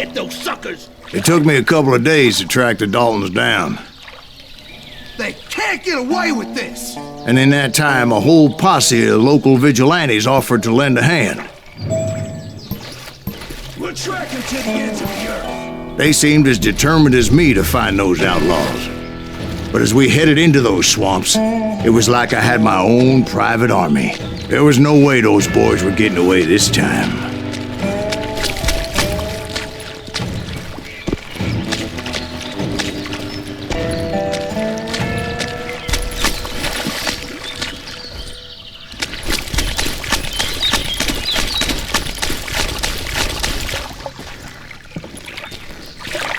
get those suckers! It took me a couple of days to track the Daltons down. They can't get away with this! And in that time, a whole posse of local vigilantes offered to lend a hand. We're tracking to the ends of the earth. They seemed as determined as me to find those outlaws. But as we headed into those swamps, it was like I had my own private army. There was no way those boys were getting away this time.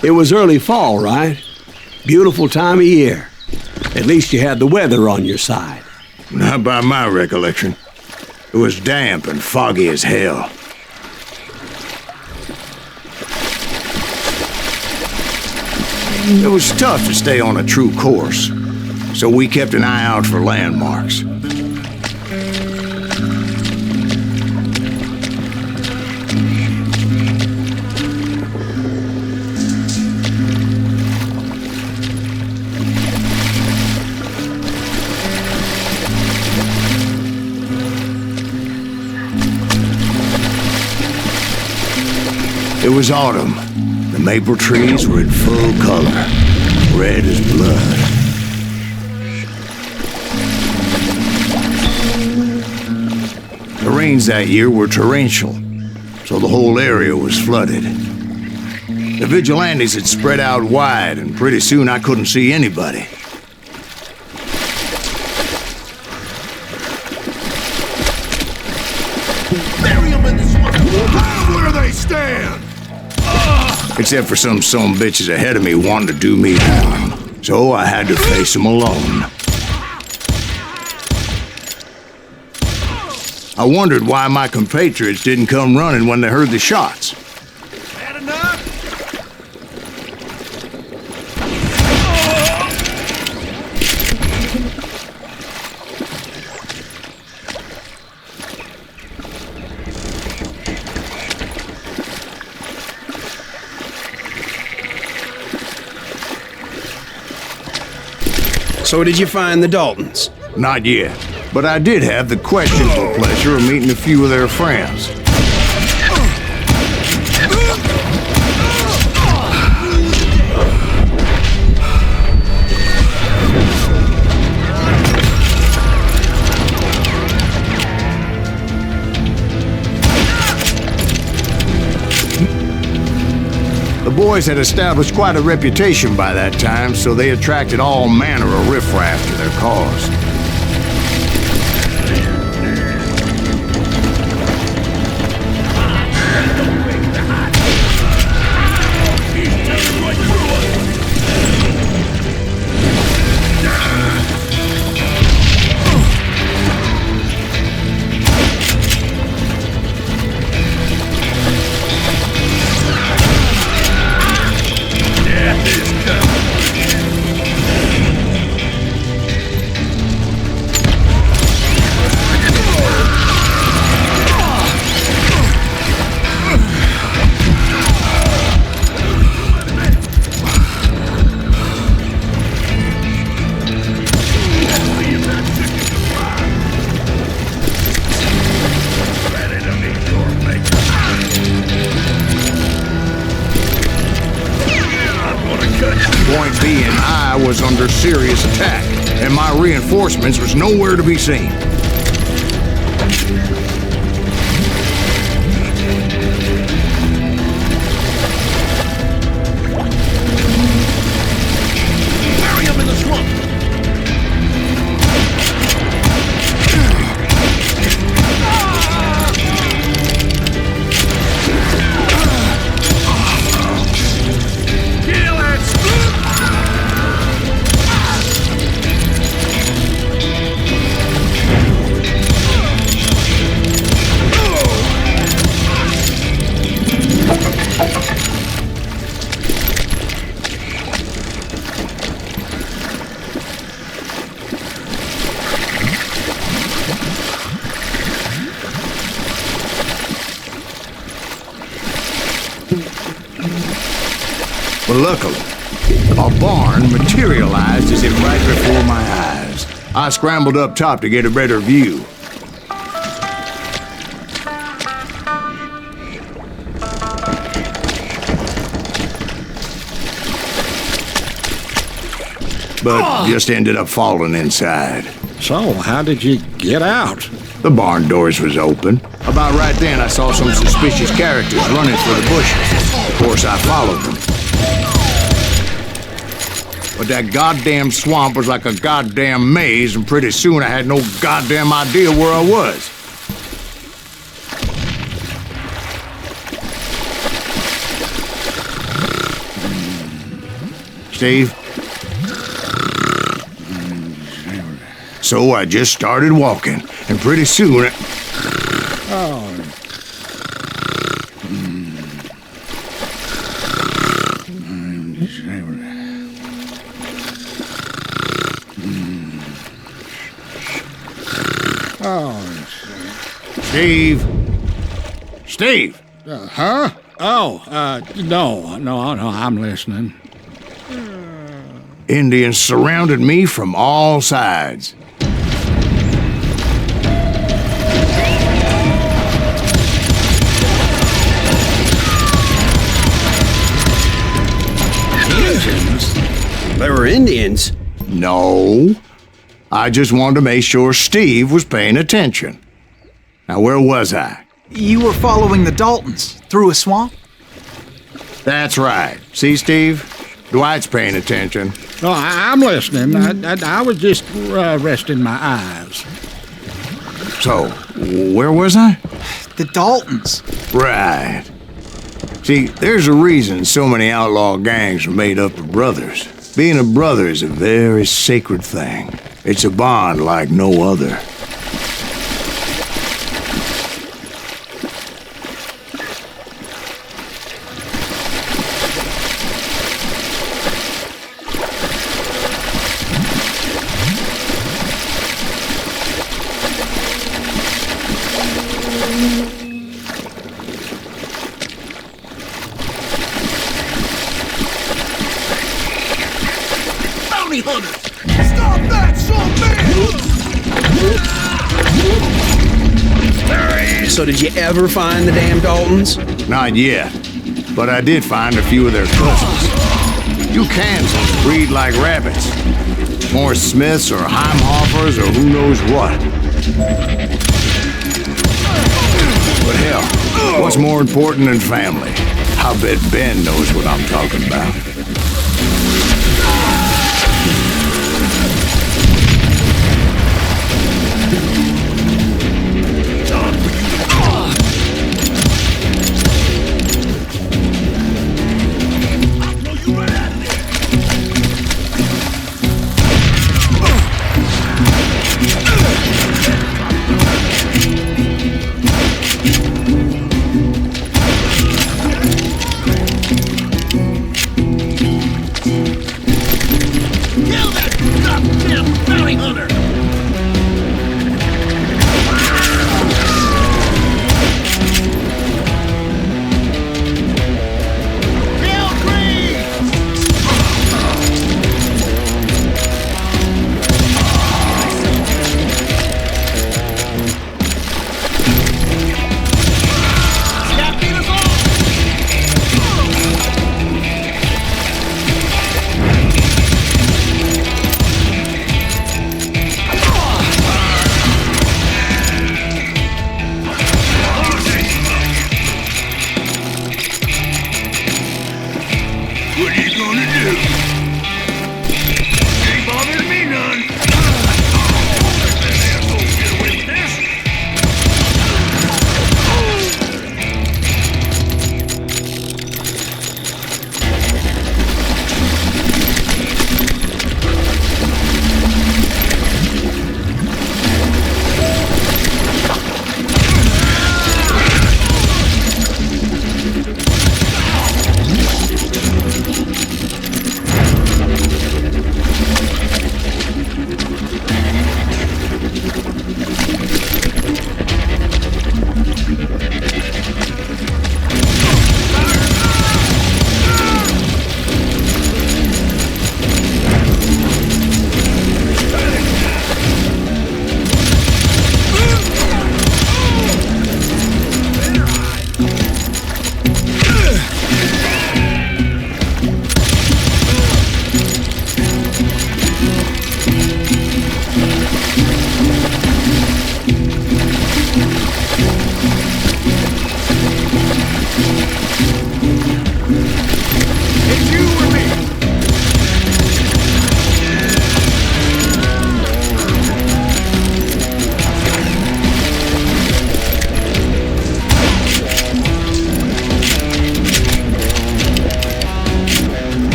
It was early fall, right? Beautiful time of year. At least you had the weather on your side. Not by my recollection. It was damp and foggy as hell. It was tough to stay on a true course, so we kept an eye out for landmarks. It was autumn. The maple trees were in full color, red as blood. The rains that year were torrential, so the whole area was flooded. The vigilantes had spread out wide, and pretty soon I couldn't see anybody. Bury them in the swamp! Where they stand! Except for some bitches ahead of me wanting to do me harm. So I had to face them alone. I wondered why my compatriots didn't come running when they heard the shots. Had enough? So did you find the Daltons? Not yet, but I did have the questionable pleasure of meeting a few of their friends. The boys had established quite a reputation by that time, so they attracted all manner of riffraff to their cause. Point being, I was under serious attack, and my reinforcements was nowhere to be seen. Bury them in the swamp! But luckily, a barn materialized as if right before my eyes. I scrambled up top to get a better view. But just ended up falling inside. So, how did you get out? The barn doors was open. About right then, I saw some suspicious characters running for the bushes. Of course, I followed them. But that goddamn swamp was like a goddamn maze, and pretty soon I had no goddamn idea where I was. Steve? So I just started walking, and pretty soon... Steve? Steve! Huh? Oh, no, I'm listening. Indians surrounded me from all sides. They were Indians. No. I just wanted to make sure Steve was paying attention. Now, where was I? You were following the Daltons through a swamp? That's right. See, Steve? Dwight's paying attention. No, I'm listening. I was just resting my eyes. So, where was I? The Daltons. Right. See, there's a reason so many outlaw gangs are made up of brothers. Being a brother is a very sacred thing. It's a bond like no other. Bounty hunters! Stop that, son, man! So did you ever find the damn Daltons? Not yet, but I did find a few of their cousins. You Kansans breed like rabbits. More Smiths or Heimhoffers or who knows what. But hell, what's more important than family? I bet Ben knows what I'm talking about.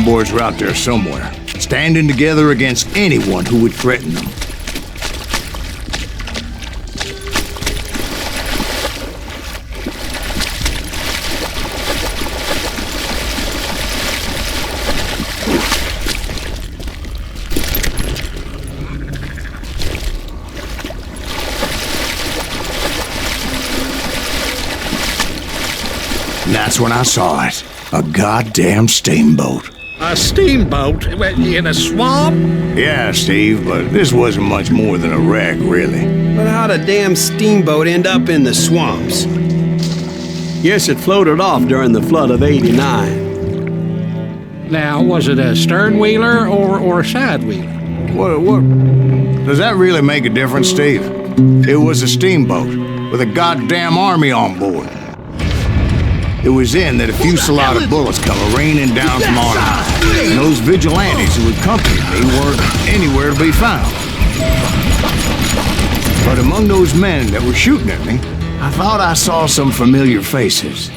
boys were out there somewhere, standing together against anyone who would threaten them. And that's when I saw it. A goddamn steamboat. A steamboat in a swamp? Yeah, Steve, but this wasn't much more than a wreck, really. But how'd a damn steamboat end up in the swamps? Yes, it floated off during the flood of '89. Now, was it a stern wheeler or a side wheeler? What? Does that really make a difference, Steve? It was a steamboat with a goddamn army on board. It was then that a fusillade of bullets come raining down from on high, and those vigilantes who accompanied me weren't anywhere to be found. But among those men that were shooting at me, I thought I saw some familiar faces.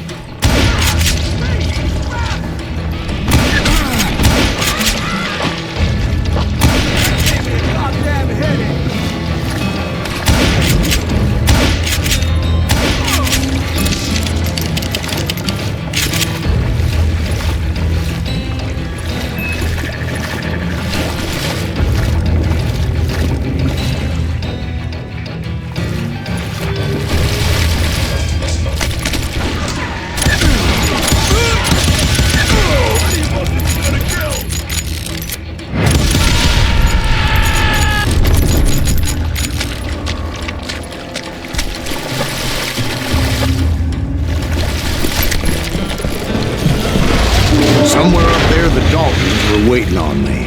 Somewhere up there, the Daltons were waiting on me.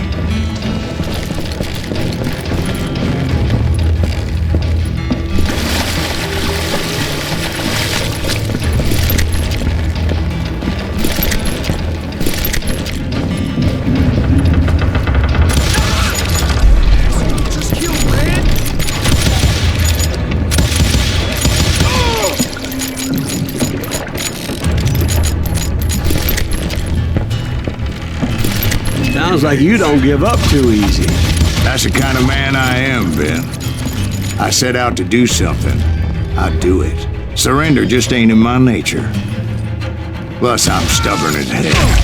Sounds like you don't give up too easy. That's the kind of man I am, Ben. I set out to do something. I do it. Surrender just ain't in my nature. Plus, I'm stubborn as hell.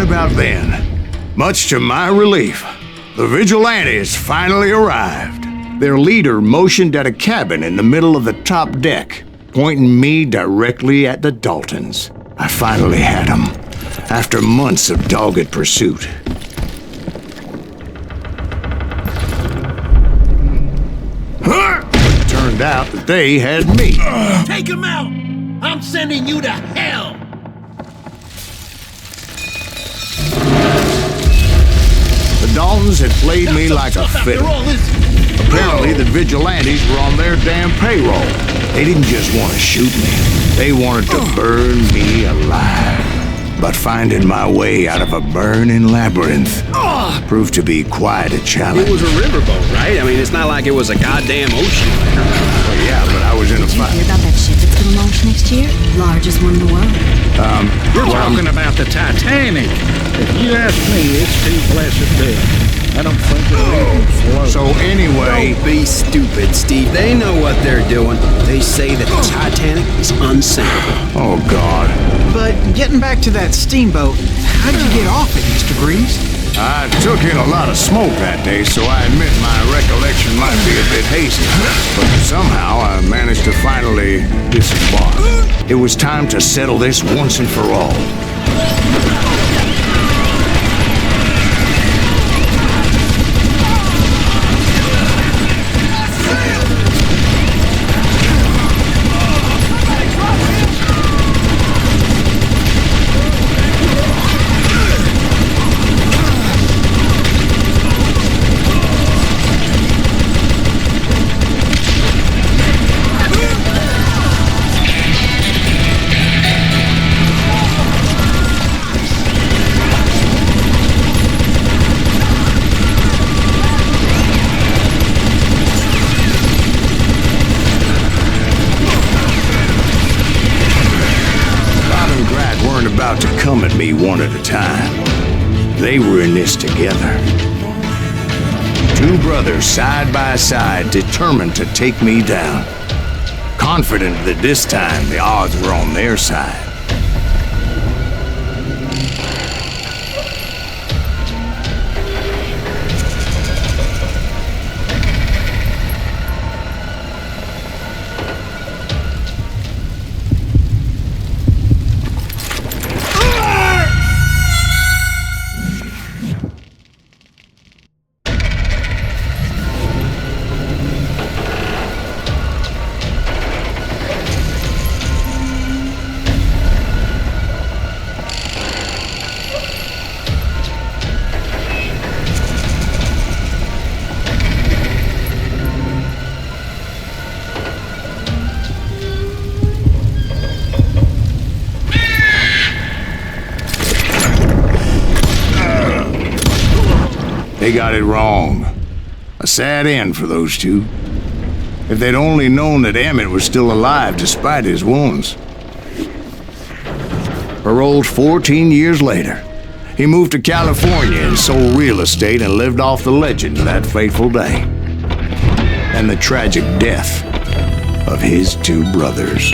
About then, much to my relief, the vigilantes finally arrived. Their leader motioned at a cabin in the middle of the top deck, pointing me directly at the Daltons. I finally had them, after months of dogged pursuit. It turned out that they had me. Take him out! I'm sending you to hell! The Daltons had played me like a fiddle. Apparently, the vigilantes were on their damn payroll. They didn't just want to shoot me. They wanted to burn me alive. But finding my way out of a burning labyrinth proved to be quite a challenge. It was a riverboat, right? I mean, it's not like it was a goddamn ocean. Yeah, but I was in a Did you fight. hear about that ship that's gonna launch next year? Largest one in the world. You're talking about the Titanic. If you ask me, it's too blessed big. I don't think it'll even float. So anyway, Don't be stupid, Steve. They know what they're doing. They say that the Titanic is unsinkable. oh God, But getting back to that steamboat, how'd you get off it, Mr. Greaves? I took in a lot of smoke that day, so I admit my recollection might be a bit hazy. But somehow I managed to finally disembark. It was time to settle this once and for all. About to come at me one at a time. They were in this together. Two brothers side by side, determined to take me down. Confident that this time the odds were on their side. They got it wrong. A sad end for those two. If they'd only known that Emmett was still alive despite his wounds. Paroled 14 years later, he moved to California and sold real estate and lived off the legend of that fateful day. And the tragic death of his two brothers.